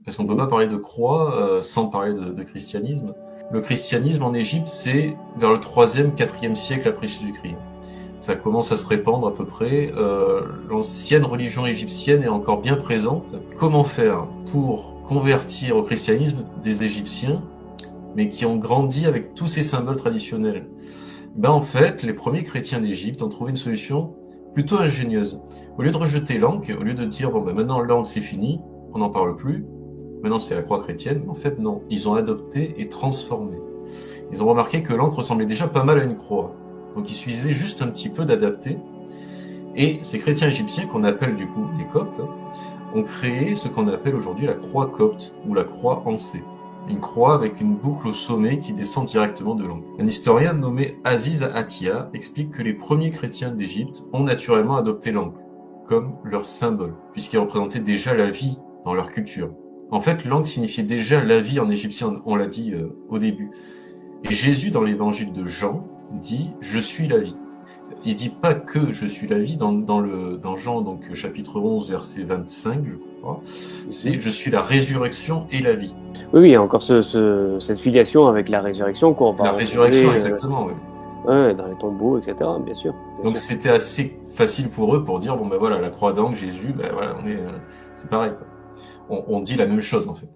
Parce qu'on ne peut pas parler de croix sans parler de christianisme. Le christianisme en Égypte, c'est vers le 3e, 4e siècle après Jésus-Christ. Ça commence à se répandre à peu près. L'ancienne religion égyptienne est encore bien présente. Comment faire pour convertir au christianisme des Égyptiens, mais qui ont grandi avec tous ces symboles traditionnels? En fait, les premiers chrétiens d'Égypte ont trouvé une solution plutôt ingénieuse. Au lieu de rejeter l'encre, au lieu de dire maintenant l'encre c'est fini, on n'en parle plus, maintenant c'est la croix chrétienne, en fait non, ils ont adopté et transformé. Ils ont remarqué que l'encre ressemblait déjà pas mal à une croix, donc il suffisait juste un petit peu d'adapter. Et ces chrétiens égyptiens, qu'on appelle du coup les Coptes, ont créé ce qu'on appelle aujourd'hui la croix copte, ou la croix en C. Une croix avec une boucle au sommet qui descend directement de l'encre. Un historien nommé Aziz Atia explique que les premiers chrétiens d'Égypte ont naturellement adopté l'encre comme leur symbole, puisqu'il représentait déjà la vie dans leur culture. En fait, l'encre signifiait déjà la vie en égyptien, on l'a dit au début. Et Jésus, dans l'évangile de Jean, dit « Je suis la vie ». Il dit pas que je suis la vie dans Jean, donc chapitre 11, verset 25, je crois. C'est « Je suis la résurrection et la vie ». Oui, il y a encore cette filiation avec la résurrection qu'on va La résurrection, exactement, oui. Ouais, dans les tombeaux, etc., bien sûr. Donc c'était assez facile pour eux pour dire voilà, la croix d'encre, Jésus, voilà, c'est pareil, quoi. On dit la même chose en fait.